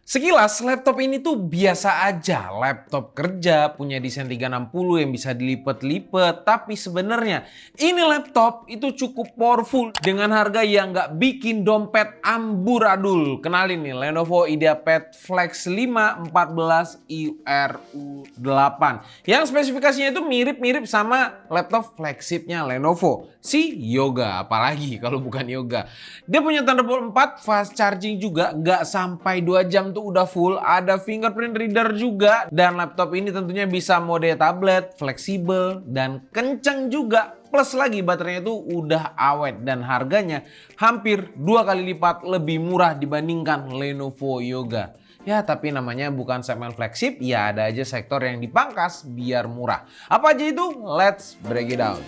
Sekilas laptop ini tuh biasa aja, laptop kerja punya desain 360 yang bisa dilipat-lipat, tapi sebenarnya ini laptop itu cukup powerful dengan harga yang nggak bikin dompet amburadul. Kenalin nih Lenovo IdeaPad Flex 5 14 IRU8 yang spesifikasinya itu mirip-mirip sama laptop flagshipnya Lenovo, si Yoga, apalagi kalau bukan Yoga. Dia punya Thunderbolt 4, fast charging juga, nggak sampai 2 jam udah full, ada fingerprint reader juga, dan laptop ini tentunya bisa mode tablet, fleksibel, dan kenceng juga. Plus lagi baterainya itu udah awet dan harganya hampir 2 kali lipat lebih murah dibandingkan Lenovo Yoga. Ya tapi namanya bukan segmen flagship, ya ada aja sektor yang dipangkas biar murah. Apa aja itu? Let's break it down.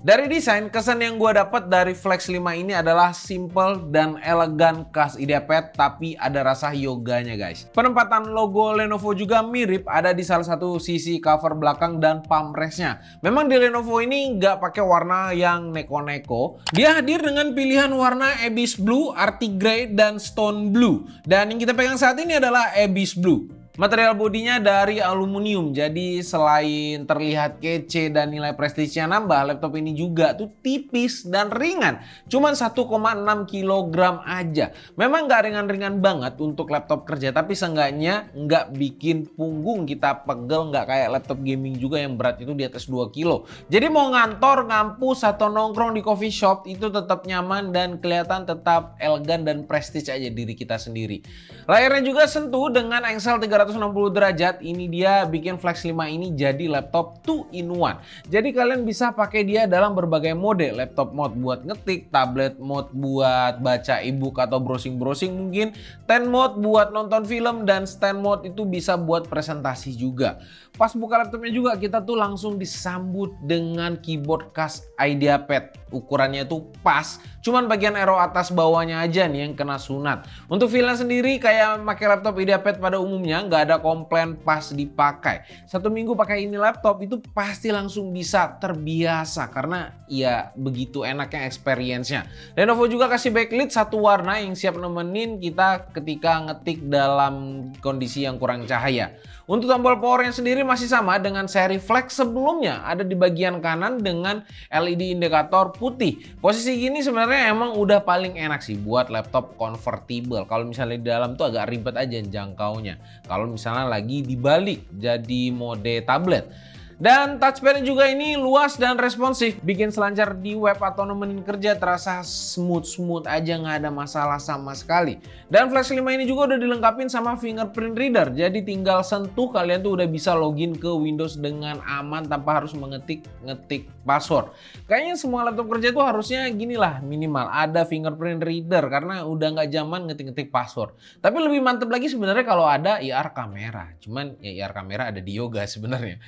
Dari desain, kesan yang gue dapat dari Flex 5 ini adalah simple dan elegan khas IdeaPad, tapi ada rasa yoganya guys. Penempatan logo Lenovo juga mirip, ada di salah satu sisi cover belakang dan palm rest-nya. Memang di Lenovo ini nggak pakai warna yang neko-neko. Dia hadir dengan pilihan warna Abyss Blue, Arctic Grey, dan Stone Blue. Dan yang kita pegang saat ini adalah Abyss Blue. Material bodinya dari aluminium, jadi selain terlihat kece dan nilai prestisnya nambah, laptop ini juga tuh tipis dan ringan. Cuman 1,6 kg aja. Memang nggak ringan-ringan banget untuk laptop kerja, tapi seenggaknya nggak bikin punggung kita pegel, nggak kayak laptop gaming juga yang berat itu di atas 2 kilo. Jadi mau ngantor, ngampus, atau nongkrong di coffee shop itu tetap nyaman dan kelihatan tetap elegan dan prestis aja diri kita sendiri. Layarnya juga sentuh dengan Excel 360 derajat. Ini dia bikin Flex 5 ini jadi laptop 2-in-1. Jadi kalian bisa pakai dia dalam berbagai mode. Laptop mode buat ngetik, tablet mode buat baca ebook atau browsing-browsing mungkin, tent mode buat nonton film, dan stand mode itu bisa buat presentasi juga. Pas buka laptopnya juga kita tuh langsung disambut dengan keyboard khas IdeaPad. Ukurannya itu pas, cuman bagian arrow atas bawahnya aja nih yang kena sunat. Untuk feelnya sendiri kayak pakai laptop IdeaPad pada umumnya, nggak ada komplain pas dipakai. 1 minggu pakai ini laptop itu pasti langsung bisa terbiasa karena ya begitu enaknya experience-nya. Lenovo juga kasih backlit satu warna yang siap nemenin kita ketika ngetik dalam kondisi yang kurang cahaya. Untuk tombol powernya sendiri masih sama dengan seri Flex sebelumnya, ada di bagian kanan dengan LED indikator putih. Posisi gini sebenarnya emang udah paling enak sih buat laptop convertible. Kalau misalnya di dalam tuh agak ribet aja jangkaunya. Kalau misalnya lagi dibalik jadi mode tablet. Dan touchpad juga ini luas dan responsif, bikin selancar di web atau nemenin kerja terasa smooth aja, nggak ada masalah sama sekali. Dan Flex 5 ini juga udah dilengkapin sama fingerprint reader, jadi tinggal sentuh kalian tuh udah bisa login ke Windows dengan aman tanpa harus ngetik password. Kayaknya semua laptop kerja tuh harusnya gini lah, minimal ada fingerprint reader karena udah nggak zaman ngetik password. Tapi lebih mantep lagi sebenarnya kalau ada IR kamera, cuman ya IR kamera ada di Yoga sebenarnya.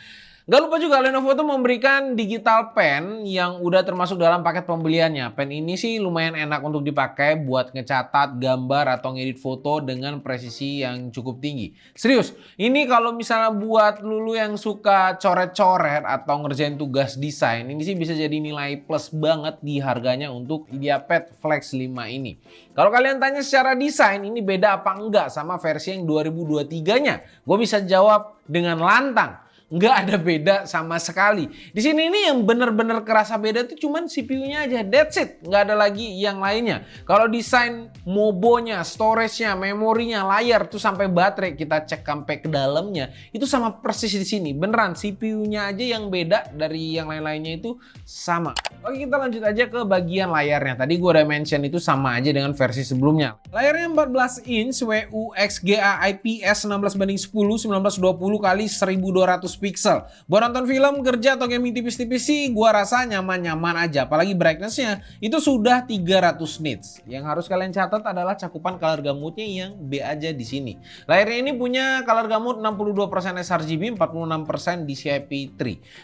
Gak lupa juga Lenovo tuh memberikan digital pen yang udah termasuk dalam paket pembeliannya. Pen ini sih lumayan enak untuk dipakai buat ngecatat gambar atau ngedit foto dengan presisi yang cukup tinggi. Serius, ini kalau misalnya buat lulu yang suka coret-coret atau ngerjain tugas desain, ini sih bisa jadi nilai plus banget di harganya untuk IdeaPad Flex 5 ini. Kalau kalian tanya secara desain ini beda apa enggak sama versi yang 2023-nya, gue bisa jawab dengan lantang. Nggak ada beda sama sekali. Di sini ini yang bener-bener kerasa beda tuh cuman CPU-nya aja, that's it. Nggak ada lagi yang lainnya. Kalau desain mobonya, storage-nya, memorinya, layar tuh sampai baterai kita cek sampai ke dalamnya itu sama persis di sini. Beneran CPU-nya aja yang beda dari yang lain-lainnya itu sama. Oke, kita lanjut aja ke bagian layarnya. Tadi gue udah mention itu sama aja dengan versi sebelumnya. Layarnya 14 inch WUXGA IPS 16:10 1920 x 1200 pixel. Buat nonton film, kerja, atau gaming tipis-tipis sih gua rasa nyaman-nyaman aja. Apalagi brightness-nya itu sudah 300 nits. Yang harus kalian catat adalah cakupan color gamutnya yang B aja di sini. Layarnya ini punya color gamut 62% sRGB, 46% DCI-P3.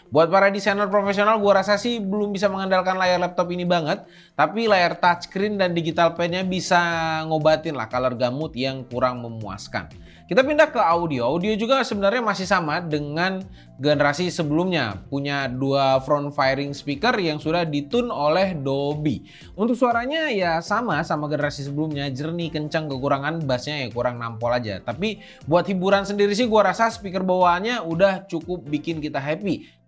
Buat para desainer profesional gua rasa sih belum bisa mengandalkan layar laptop ini banget, tapi layar touchscreen dan digital pen-nya bisa ngobatin lah color gamut yang kurang memuaskan. Kita pindah ke audio. Audio juga sebenarnya masih sama dengan generasi sebelumnya. Punya dua front firing speaker yang sudah ditune oleh Dolby. Untuk suaranya ya sama generasi sebelumnya, jernih, kencang, kekurangan bassnya ya kurang nampol aja. Tapi buat hiburan sendiri sih gua rasa speaker bawaannya udah cukup bikin kita happy.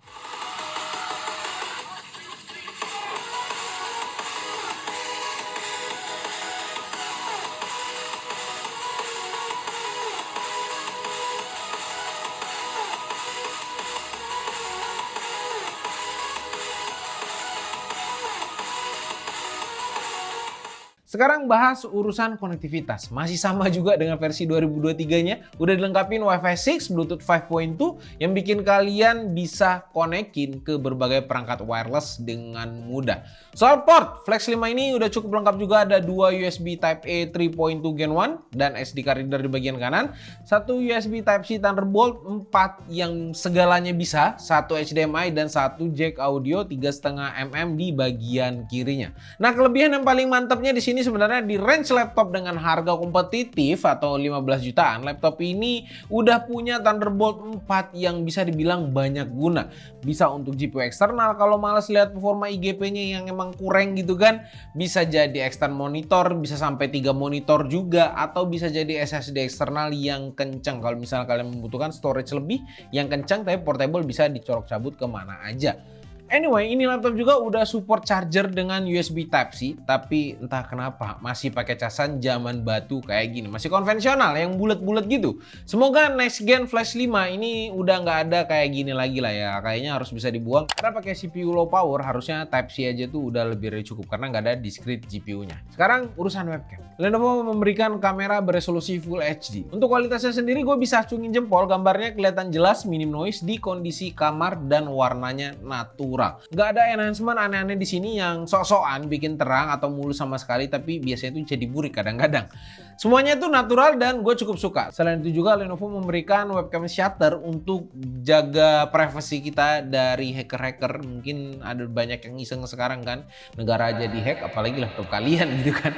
Sekarang bahas urusan konektivitas. Masih sama juga dengan versi 2023-nya. Udah dilengkapi Wi-Fi 6, Bluetooth 5.2 yang bikin kalian bisa konekin ke berbagai perangkat wireless dengan mudah. Soal port, Flex 5 ini udah cukup lengkap juga. Ada dua USB Type-A 3.2 Gen 1 dan SD card reader di bagian kanan. Satu USB Type-C Thunderbolt 4 yang segalanya bisa. Satu HDMI dan satu jack audio 3,5 mm di bagian kirinya. Nah, kelebihan yang paling mantapnya di sini sebenarnya di range laptop dengan harga kompetitif atau 15 jutaan, laptop ini udah punya Thunderbolt 4 yang bisa dibilang banyak guna. Bisa untuk GPU eksternal kalau males lihat performa IGP-nya yang emang kurang gitu kan. Bisa jadi external monitor, bisa sampai 3 monitor juga, atau bisa jadi SSD eksternal yang kencang. Kalau misalnya kalian membutuhkan storage lebih yang kencang tapi portable, bisa dicolok cabut kemana aja. Anyway, ini laptop juga udah support charger dengan USB Type-C, tapi entah kenapa masih pakai casan zaman batu kayak gini. Masih konvensional yang bulat-bulat gitu. Semoga next gen Flash 5 ini udah nggak ada kayak gini lagi lah ya. Kayaknya harus bisa dibuang. Karena pakai CPU low power harusnya Type-C aja tuh udah lebih dari cukup karena nggak ada discrete GPU-nya. Sekarang urusan webcam. Lenovo memberikan kamera beresolusi Full HD. Untuk kualitasnya sendiri gue bisa acungin jempol, gambarnya kelihatan jelas, minim noise di kondisi kamar dan warnanya natural. Nggak ada enhancement aneh-aneh di sini yang sok-sokan bikin terang atau mulus sama sekali, tapi biasanya itu jadi burik kadang-kadang. Semuanya itu natural dan gue cukup suka. Selain itu juga Lenovo memberikan webcam shutter untuk jaga privasi kita dari hacker-hacker. Mungkin ada banyak yang iseng sekarang kan, negara aja dihack apalagi laptop kalian gitu kan.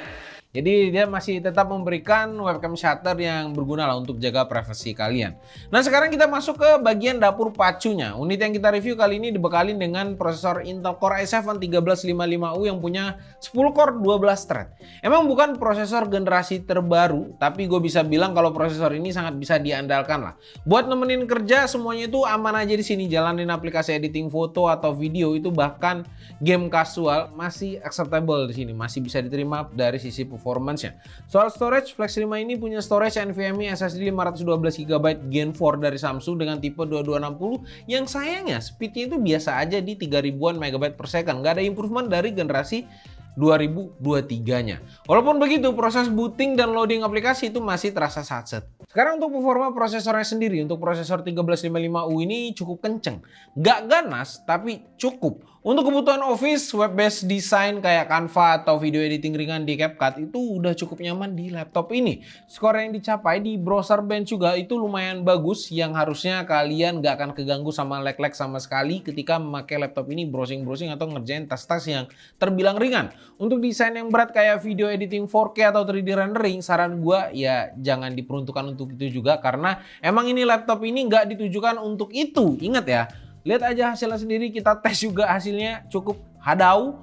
Jadi dia masih tetap memberikan webcam shutter yang berguna lah untuk jaga privasi kalian. Nah, sekarang kita masuk ke bagian dapur pacunya. Unit yang kita review kali ini dibekali dengan prosesor Intel Core i7 1355U yang punya 10 core 12 thread. Emang bukan prosesor generasi terbaru, tapi gue bisa bilang kalau prosesor ini sangat bisa diandalkan lah. Buat nemenin kerja semuanya itu aman aja di sini. Jalanin aplikasi editing foto atau video itu, bahkan game casual masih acceptable di sini, masih bisa diterima dari sisi performance-nya. Soal storage, Flex 5 ini punya storage NVMe SSD 512GB Gen 4 dari Samsung dengan tipe 2260 yang sayangnya speednya itu biasa aja di 3000-an MB per second. Nggak ada improvement dari generasi 2023-nya. Walaupun begitu, proses booting dan loading aplikasi itu masih terasa satset. Sekarang untuk performa prosesornya sendiri, untuk prosesor 1355U ini cukup kenceng. Nggak ganas, tapi cukup. Untuk kebutuhan office, web-based design kayak Canva atau video editing ringan di CapCut itu udah cukup nyaman di laptop ini. Skor yang dicapai di browser bench juga itu lumayan bagus, yang harusnya kalian nggak akan keganggu sama lag-lag sama sekali ketika memakai laptop ini browsing-browsing atau ngerjain tas-tas yang terbilang ringan. Untuk desain yang berat kayak video editing 4K atau 3D rendering, saran gua ya jangan diperuntukkan untuk itu juga, karena emang ini laptop ini nggak ditujukan untuk itu. Ingat ya, lihat aja hasilnya sendiri, kita tes juga hasilnya cukup hadau.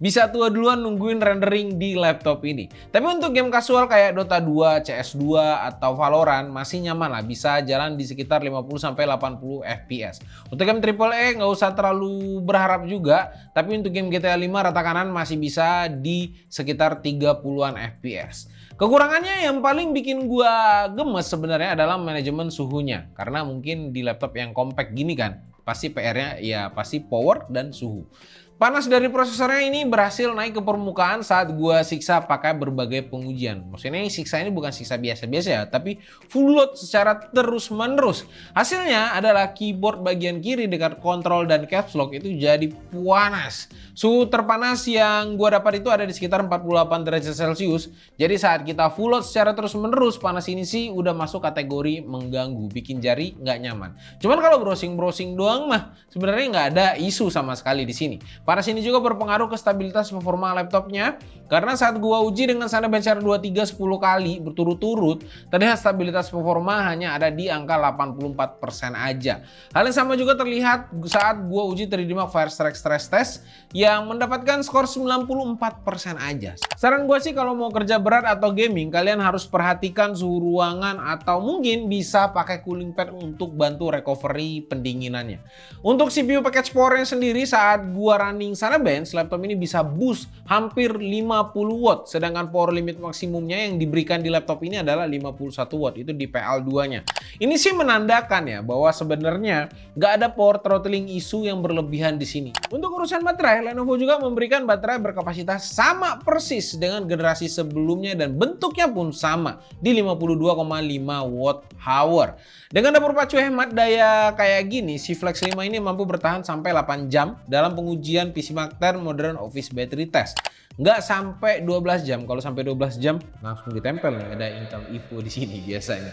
Bisa tua duluan nungguin rendering di laptop ini. Tapi untuk game casual kayak Dota 2, CS2 atau Valorant masih nyaman lah, bisa jalan di sekitar 50-80 fps. Untuk game AAA nggak usah terlalu berharap juga, tapi untuk game GTA 5 rata kanan masih bisa di sekitar 30-an fps. Kekurangannya yang paling bikin gua gemes sebenarnya adalah manajemen suhunya. Karena mungkin di laptop yang compact gini kan, pasti PR-nya ya pasti power dan suhu. Panas dari prosesornya ini berhasil naik ke permukaan saat gua siksa pakai berbagai pengujian. Maksudnya siksa ini bukan siksa biasa-biasa ya, tapi full load secara terus-menerus. Hasilnya adalah keyboard bagian kiri dekat kontrol dan caps lock itu jadi panas. Suhu terpanas yang gua dapat itu ada di sekitar 48 derajat Celcius. Jadi saat kita full load secara terus-menerus, panas ini sih udah masuk kategori mengganggu, bikin jari nggak nyaman. Cuman kalau browsing-browsing doang mah sebenarnya nggak ada isu sama sekali di sini. Panas ini juga berpengaruh ke stabilitas performa laptopnya, karena saat gua uji dengan Cinebench R23 10 kali berturut-turut, terlihat stabilitas performa hanya ada di angka 84% aja. Hal yang sama juga terlihat saat gua uji 3D Mark Firestrike Stress Test yang mendapatkan skor 94% aja. Saran gua sih kalau mau kerja berat atau gaming, kalian harus perhatikan suhu ruangan atau mungkin bisa pakai cooling pad untuk bantu recovery pendinginannya. Untuk CPU package powernya sendiri, saat gua running Cinebench, laptop ini bisa boost hampir 50 watt, sedangkan power limit maksimumnya yang diberikan di laptop ini adalah 51 watt, itu di PL2-nya. Ini sih menandakan ya bahwa sebenarnya nggak ada power throttling isu yang berlebihan di sini. Untuk urusan baterai, Lenovo juga memberikan baterai berkapasitas sama persis dengan generasi sebelumnya dan bentuknya pun sama di 52,5 watt hour. Dengan dapur pacu hemat daya kayak gini, si Flex 5 ini mampu bertahan sampai 8 jam dalam pengujian PC Master Modern Office Battery Test. Nggak sampai 12 jam. Kalau sampai 12 jam langsung ditempel nih, ada Intel Evo di sini biasanya.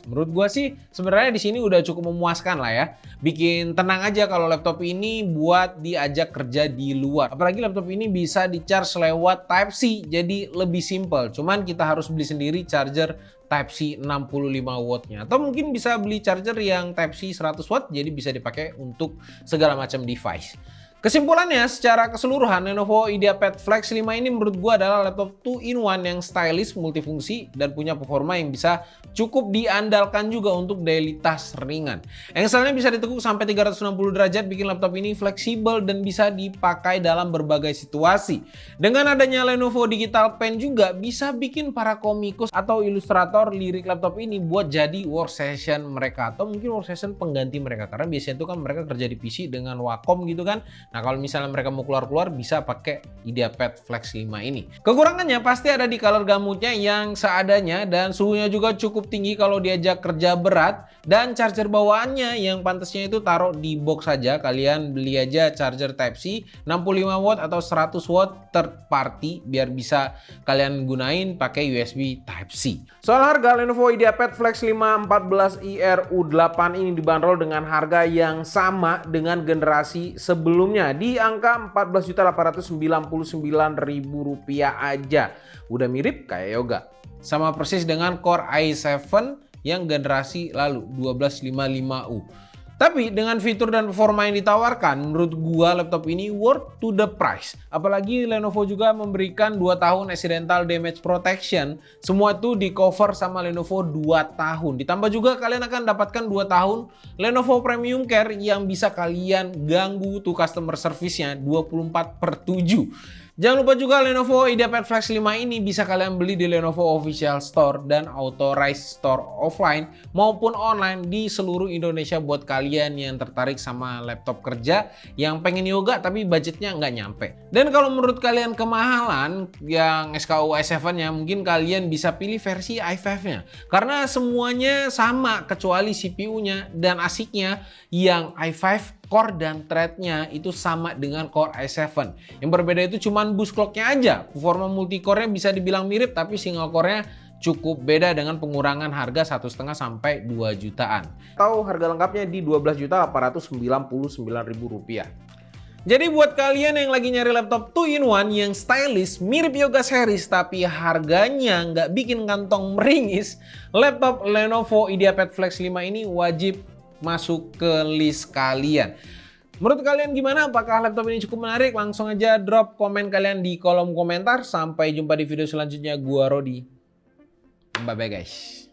Menurut gua sih sebenarnya di sini udah cukup memuaskan lah ya. Bikin tenang aja kalau laptop ini buat diajak kerja di luar. Apalagi laptop ini bisa di-charge lewat Type-C, jadi lebih simple. Cuman kita harus beli sendiri charger Type-C 65 wattnya, atau mungkin bisa beli charger yang Type-C 100 watt, jadi bisa dipakai untuk segala macam device. Kesimpulannya, secara keseluruhan Lenovo IdeaPad Flex 5 ini menurut gua adalah laptop 2-in-1 yang stylish, multifungsi, dan punya performa yang bisa cukup diandalkan juga untuk daily task ringan. Engselnya bisa ditekuk sampai 360 derajat, bikin laptop ini fleksibel dan bisa dipakai dalam berbagai situasi. Dengan adanya Lenovo Digital Pen juga bisa bikin para komikus atau ilustrator lirik laptop ini buat jadi workstation mereka, atau mungkin workstation pengganti mereka, karena biasanya itu kan mereka kerja di PC dengan Wacom gitu kan. Nah, kalau misalnya mereka mau keluar-keluar bisa pakai IdeaPad Flex 5 ini. Kekurangannya pasti ada di color gamutnya yang seadanya, dan suhunya juga cukup tinggi kalau diajak kerja berat, dan charger bawaannya yang pantasnya itu taruh di box saja. Kalian beli aja charger Type-C 65 watt atau 100 watt third party biar bisa kalian gunain pakai USB Type-C. Soal harga, Lenovo IdeaPad Flex 5 14i U8 ini dibanderol dengan harga yang sama dengan generasi sebelumnya, di angka Rp14.899.000 aja. Udah mirip kayak Yoga. Sama persis dengan Core i7 yang generasi lalu 1255U. Tapi dengan fitur dan performa yang ditawarkan, menurut gua laptop ini worth to the price. Apalagi Lenovo juga memberikan 2 tahun accidental damage protection. Semua itu di cover sama Lenovo 2 tahun. Ditambah juga kalian akan dapatkan 2 tahun Lenovo Premium Care yang bisa kalian ganggu tuh customer service-nya 24/7. Jangan lupa juga Lenovo IdeaPad Flex 5 ini bisa kalian beli di Lenovo Official Store dan Authorized Store offline maupun online di seluruh Indonesia buat kalian yang tertarik sama laptop kerja yang pengen yoga tapi budgetnya nggak nyampe. Dan kalau menurut kalian kemahalan yang SKU i7-nya, mungkin kalian bisa pilih versi i5-nya. Karena semuanya sama kecuali CPU-nya dan ASIC-nya yang i5 core dan thread-nya itu sama dengan Core i7. Yang berbeda itu cuman boost clock-nya aja. Performa multi-core-nya bisa dibilang mirip, tapi single core-nya cukup beda dengan pengurangan harga 1,5 sampai 2 jutaan. Atau harga lengkapnya di Rp12.899.000. Jadi buat kalian yang lagi nyari laptop 2-in-1 yang stylish mirip Yoga series tapi harganya nggak bikin kantong meringis, laptop Lenovo IdeaPad Flex 5 ini wajib masuk ke list kalian. Menurut kalian gimana? Apakah laptop ini cukup menarik? Langsung aja drop komen kalian di kolom komentar. Sampai jumpa di video selanjutnya. Gua Rodi. Bye bye guys.